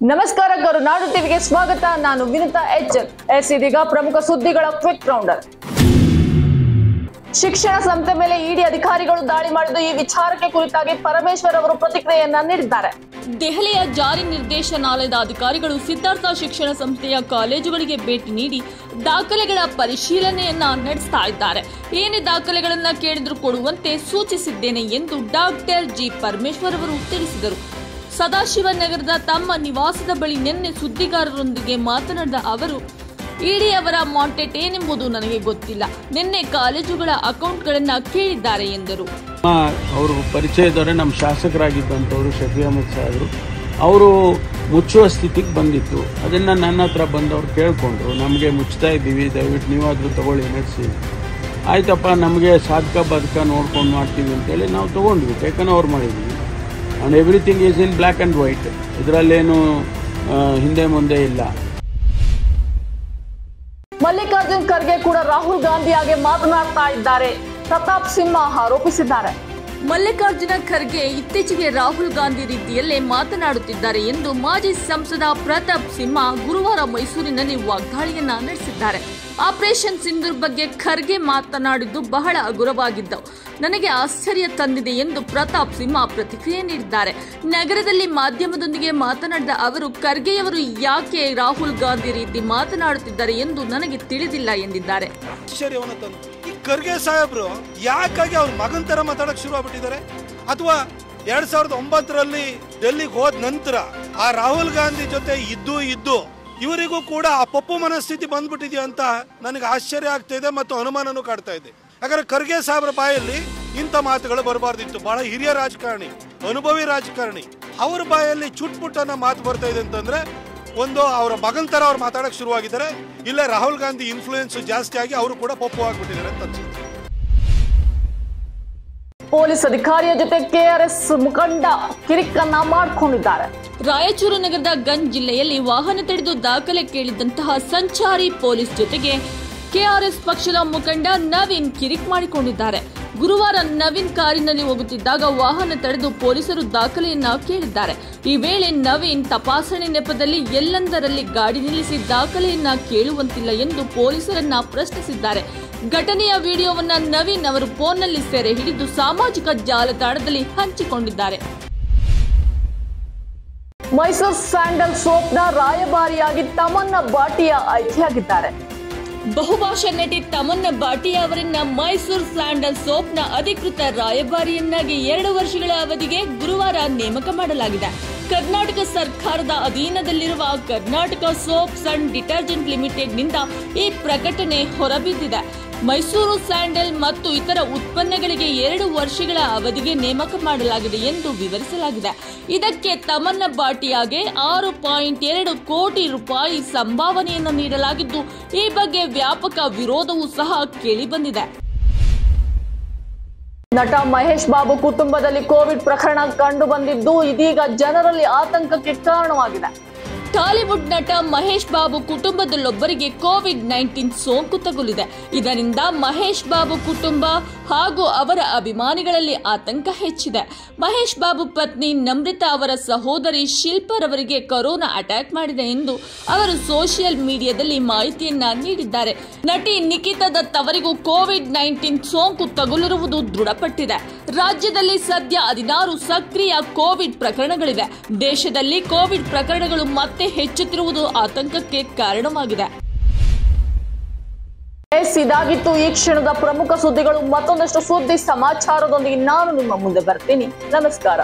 ನಮಸ್ಕಾರ ಕರುನಾಡು ಟಿವಿಗೆ ಸ್ವಾಗತ. ನಾನು ವಿನುತಾ ಎಚ್. ಇದೀಗ ಪ್ರಮುಖ ಸುದ್ದಿಗಳ ಕ್ವಿಕ್ ರೌಂಡರ್. ಶಿಕ್ಷಣ ಸಂಸ್ಥೆ ಮೇಲೆ ಇಡಿ ಅಧಿಕಾರಿಗಳು ದಾಳಿ ಮಾಡಿದ್ದು ಈ ವಿಚಾರಕ್ಕೆ ಕುರಿತಾಗಿ ಪರಮೇಶ್ವರ್ ಅವರು ಪ್ರತಿಕ್ರಿಯೆಯನ್ನ ನೀಡಿದ್ದಾರೆ. ದೆಹಲಿಯ ಜಾರಿ ನಿರ್ದೇಶನಾಲಯದ ಅಧಿಕಾರಿಗಳು ಸಿದ್ಧಾರ್ಥ ಶಿಕ್ಷಣ ಸಂಸ್ಥೆಯ ಕಾಲೇಜುಗಳಿಗೆ ಭೇಟಿ ನೀಡಿ ದಾಖಲೆಗಳ ಪರಿಶೀಲನೆಯನ್ನ ನಡೆಸ್ತಾ ಇದ್ದಾರೆ. ಏನೇ ದಾಖಲೆಗಳನ್ನ ಕೇಳಿದ್ರು ಕೊಡುವಂತೆ ಸೂಚಿಸಿದ್ದೇನೆ ಎಂದು ಡಾಕ್ಟರ್ ಜಿ ಪರಮೇಶ್ವರ್ ಅವರು ತಿಳಿಸಿದರು. ಸದಾಶಿವನಗರದ ತಮ್ಮ ನಿವಾಸದ ಬಳಿ ನಿನ್ನೆ ಸುದ್ದಿಗಾರರೊಂದಿಗೆ ಮಾತನಾಡಿದ ಅವರು, ಇಡಿ ಅವರ ಮಾಂಟೇಟ್ ಏನೆಂಬುದು ನನಗೆ ಗೊತ್ತಿಲ್ಲ. ನಿನ್ನೆ ಕಾಲೇಜುಗಳ ಅಕೌಂಟ್ಗಳನ್ನ ಕೇಳಿದ್ದಾರೆ ಎಂದರು. ಅವರು ಪರಿಚಯದವರೇ ನಮ್ಮ ಶಾಸಕರಾಗಿದ್ದಂಥವರು ಶಫಿ ಅಹಮದ್ ಸಾಹೇಬರು, ಅವರು ಮುಚ್ಚುವ ಸ್ಥಿತಿಗೆ ಬಂದಿತ್ತು. ಅದನ್ನು ನನ್ನ ಹತ್ರ ಬಂದವರು ಕೇಳಿಕೊಂಡ್ರು, ನಮಗೆ ಮುಚ್ತಾ ಇದ್ದೀವಿ, ದಯವಿಟ್ಟು ನೀವಾದರೂ ತಗೊಳ್ಳಿ ನಡೆಸಿ. ಆಯ್ತಪ್ಪ, ನಮಗೆ ಸಾಧಕ ಬಾಧಕ ನೋಡ್ಕೊಂಡು ಮಾಡ್ತೀವಿ ಅಂತೇಳಿ ನಾವು ತೊಗೊಂಡ್ವಿ, ಟೇಕನ್ ಓವರ್ ಮಾಡಿದ್ವಿ. And everything is in black and white, ಇದರಲ್ಲೇನು ಹಿಂದೆ ಮುಂದೆ ಇಲ್ಲ. ಮಲ್ಲಿಕಾರ್ಜುನ್ ಖರ್ಗೆ ಕೂಡ ರಾಹುಲ್ ಗಾಂಧಿ ಹಾಗೆ ಮಾತನಾಡ್ತಾ ಇದ್ದಾರೆ, ಪ್ರತಾಪ್ ಸಿಂಹ ಆರೋಪಿಸಿದ್ದಾರೆ. ಮಲ್ಲಿಕಾರ್ಜುನ ಖರ್ಗೆ ಇತ್ತೀಚೆಗೆ ರಾಹುಲ್ ಗಾಂಧಿ ರೀತಿಯಲ್ಲೇ ಮಾತನಾಡುತ್ತಿದ್ದಾರೆ ಎಂದು ಮಾಜಿ ಸಂಸದ ಪ್ರತಾಪ್ ಸಿಂಹ ಗುರುವಾರ ಮೈಸೂರಿನಲ್ಲಿ ವಾಗ್ದಾಳಿಯನ್ನ ನಡೆಸಿದ್ದಾರೆ. ಆಪರೇಷನ್ ಸಿಂಧೂರ್ ಬಗ್ಗೆ ಖರ್ಗೆ ಮಾತನಾಡಿದ್ದು ಬಹಳ ಹಗುರವಾಗಿದ್ದವು, ನನಗೆ ಆಶ್ಚರ್ಯ ತಂದಿದೆ ಎಂದು ಪ್ರತಾಪ್ ಸಿಂಹ ಪ್ರತಿಕ್ರಿಯೆ ನೀಡಿದ್ದಾರೆ. ನಗರದಲ್ಲಿ ಮಾಧ್ಯಮದೊಂದಿಗೆ ಮಾತನಾಡಿದ ಅವರು, ಖರ್ಗೆಯವರು ಯಾಕೆ ರಾಹುಲ್ ಗಾಂಧಿ ರೀತಿ ಮಾತನಾಡುತ್ತಿದ್ದಾರೆ ಎಂದು ನನಗೆ ತಿಳಿದಿಲ್ಲ ಎಂದಿದ್ದಾರೆ. ಖರ್ಗೆ ಸಾಹೇಬ್ರು ಯಾಕಾಗಿ ಅವ್ರ ಮಗನ್ ತರ ಮಾತಾಡಕ್ ಶುರು ಆಗ್ಬಿಟ್ಟಿದ್ದಾರೆ? ಅಥವಾ 2009ರಲ್ಲಿ ಡೆಲ್ಲಿಗೆ ಹೋದ ನಂತರ ಆ ರಾಹುಲ್ ಗಾಂಧಿ ಜೊತೆ ಇದ್ದು ಇವರಿಗೂ ಕೂಡ ಆ ಪಪ್ಪು ಮನಸ್ಥಿತಿ ಬಂದ್ಬಿಟ್ಟಿದ್ಯಾ ಅಂತ ನನಗೆ ಆಶ್ಚರ್ಯ ಆಗ್ತಾ ಇದೆ ಮತ್ತು ಅನುಮಾನನೂ ಕಾಡ್ತಾ ಇದೆ. ಯಾಕಂದ್ರೆ ಖರ್ಗೆ ಸಾಹೇಬ್ರ ಬಾಯಲ್ಲಿ ಇಂಥ ಮಾತುಗಳು ಬರಬಾರ್ದಿತ್ತು. ಬಹಳ ಹಿರಿಯ ರಾಜಕಾರಣಿ, ಅನುಭವಿ ರಾಜಕಾರಣಿ, ಅವ್ರ ಬಾಯಲ್ಲಿ ಚುಟ್ಪುಟ್ ಅನ್ನೋ ಮಾತು ಬರ್ತಾ ಇದೆ ಅಂತಂದ್ರೆ ಒಂದು ಅವರ ಮಗನ್ ತರ ಅವ್ರು ಮಾತಾಡಕ್ ಶುರುವಾಗಿದ್ದಾರೆ, ಇಲ್ಲ ರಾಹುಲ್ ಗಾಂಧಿ ಇನ್ಫ್ಲೂಯೆನ್ಸ್ ಜಾಸ್ತಿ ಆಗಿ ಅವರು ಕೂಡ ಪಪ್ಪು ಆಗ್ಬಿಟ್ಟಿದ್ದಾರೆ ಅಂತ ಅನ್ಸುತ್ತೆ. ಪೊಲೀಸ್ ಅಧಿಕಾರಿಯ ಜೊತೆ ಕೆಆರ್ಎಸ್ ಮುಖಂಡ ಕಿರಿಕನ್ನ ಮಾಡಿಕೊಂಡಿದ್ದಾರೆ. ರಾಯಚೂರು ನಗರದ ಗಂಜ್ ಜಿಲ್ಲೆಯಲ್ಲಿ ವಾಹನ ತಡೆದು ದಾಖಲೆ ಕೇಳಿದಂತಹ ಸಂಚಾರಿ ಪೊಲೀಸ್ ಜೊತೆಗೆ ಕೆಆರ್ಎಸ್ ಪಕ್ಷದ ಮುಖಂಡ ನವೀನ್ ಕಿರಿಕ್ ಮಾಡಿಕೊಂಡಿದ್ದಾರೆ. ಗುರುವಾರ ನವೀನ್ ಕಾರಿನಲ್ಲಿ ಹೋಗುತ್ತಿದ್ದಾಗ ವಾಹನ ತಡೆದು ಪೊಲೀಸರು ದಾಖಲೆಯನ್ನ ಕೇಳಿದ್ದಾರೆ. ಈ ವೇಳೆ ನವೀನ್ ತಪಾಸಣೆ ನೆಪದಲ್ಲಿ ಎಲ್ಲೆಂದರಲ್ಲಿ ಗಾಡಿ ನಿಲ್ಲಿಸಿ ದಾಖಲೆಯನ್ನ ಕೇಳುವಂತಿಲ್ಲ ಎಂದು ಪೊಲೀಸರನ್ನ ಪ್ರಶ್ನಿಸಿದ್ದಾರೆ. ಘಟನೆಯ ವಿಡಿಯೋವನ್ನ ನವೀನ್ ಅವರು ಫೋನ್ನಲ್ಲಿ ಸೆರೆ ಹಿಡಿದು ಸಾಮಾಜಿಕ ಜಾಲತಾಣದಲ್ಲಿ ಹಂಚಿಕೊಂಡಿದ್ದಾರೆ. ಮೈಸೂರು ಸ್ಯಾಂಡಲ್ ಸೋಪ್ನ ರಾಯಭಾರಿಯಾಗಿ ತಮನ್ನಾ ಭಾಟಿಯಾ ಆಯ್ಕೆಯಾಗಿದ್ದಾರೆ. ಬಹುಭಾಷಾ ನಟಿ ತಮನ್ನಾ ಭಾಟಿಯಾ ಅವರನ್ನ ಮೈಸೂರು ಸ್ಯಾಂಡಲ್ ಸೋಪ್ನ ಅಧಿಕೃತ ರಾಯಭಾರಿಯನ್ನಾಗಿ 2 ವರ್ಷಗಳ ಅವಧಿಗೆ ಗುರುವಾರ ನೇಮಕ ಮಾಡಲಾಗಿದೆ. ಕರ್ನಾಟಕ ಸರ್ಕಾರದ ಅಧೀನದಲ್ಲಿರುವ ಕರ್ನಾಟಕ ಸೋಪ್ಸ್ ಅಂಡ್ ಡಿಟರ್ಜೆಂಟ್ ಲಿಮಿಟೆಡ್ನಿಂದ ಈ ಪ್ರಕಟಣೆ ಹೊರಬಿದ್ದಿದೆ. ಮೈಸೂರು ಸ್ಯಾಂಡಲ್ ಮತ್ತು ಇತರ ಉತ್ಪನ್ನಗಳಿಗೆ 2 ವರ್ಷಗಳ ಅವಧಿಗೆ ನೇಮಕ ಮಾಡಲಾಗಿದೆ ಎಂದು ವಿವರಿಸಲಾಗಿದೆ. ಇದಕ್ಕೆ ತಮನ್ನಾ ಭಾಟಿಯಾಗೆ 6.2 ಕೋಟಿ ರೂಪಾಯಿ ಸಂಭಾವನೆಯನ್ನು ನೀಡಲಾಗಿದ್ದು, ಈ ಬಗ್ಗೆ ವ್ಯಾಪಕ ವಿರೋಧವೂ ಸಹ ಕೇಳಿಬಂದಿದೆ. ನಟ ಮಹೇಶ್ ಬಾಬು ಕುಟುಂಬದಲ್ಲಿ ಕೋವಿಡ್ ಪ್ರಕರಣ ಕಂಡು ಬಂದಿದ್ದು ಇದೀಗ ಜನರಲ್ಲಿ ಆತಂಕಕ್ಕೆ ಕಾರಣವಾಗಿದೆ. ಟಾಲಿವುಡ್ ನಟ ಮಹೇಶ್ ಬಾಬು ಕುಟುಂಬದಲ್ಲೊಬ್ಬರಿಗೆ ಕೋವಿಡ್-19 ಸೋಂಕು ತಗುಲಿದೆ. ಇದರಿಂದ ಮಹೇಶ್ ಬಾಬು ಕುಟುಂಬ ಹಾಗೂ ಅವರ ಅಭಿಮಾನಿಗಳಲ್ಲಿ ಆತಂಕ ಹೆಚ್ಚಿದೆ. ಮಹೇಶ್ ಬಾಬು ಪತ್ನಿ ನಮ್ರತಾ ಅವರ ಸಹೋದರಿ ಶಿಲ್ಪಾರವರಿಗೆ ಕೊರೋನಾ ಅಟ್ಯಾಕ್ ಮಾಡಿದೆ ಎಂದು ಅವರು ಸೋಷಿಯಲ್ ಮೀಡಿಯಾದಲ್ಲಿ ಮಾಹಿತಿಯನ್ನ ನೀಡಿದ್ದಾರೆ. ನಟಿ ನಿಖಿತಾ ದತ್ ಅವರಿಗೂ ಕೋವಿಡ್-19 ಸೋಂಕು ತಗುಲಿರುವುದು ದೃಢಪಟ್ಟಿದೆ. ರಾಜ್ಯದಲ್ಲಿ ಸದ್ಯ 16 ಸಕ್ರಿಯ ಕೋವಿಡ್ ಪ್ರಕರಣಗಳಿವೆ. ದೇಶದಲ್ಲಿ ಕೋವಿಡ್ ಪ್ರಕರಣಗಳು ಮತ್ತೆ ಹೆಚ್ಚುತ್ತಿರುವುದು ಆತಂಕಕ್ಕೆ ಕಾರಣವಾಗಿದೆ. ಇದಾಗಿತ್ತು ಈ ಕ್ಷಣದ ಪ್ರಮುಖ ಸುದ್ದಿಗಳು. ಮತ್ತೊಂದಷ್ಟು ಸುದ್ದಿ ಸಮಾಚಾರದೊಂದಿಗೆ ನಾನು ನಿಮ್ಮ ಮುಂದೆ ಬರ್ತೀನಿ. ನಮಸ್ಕಾರ.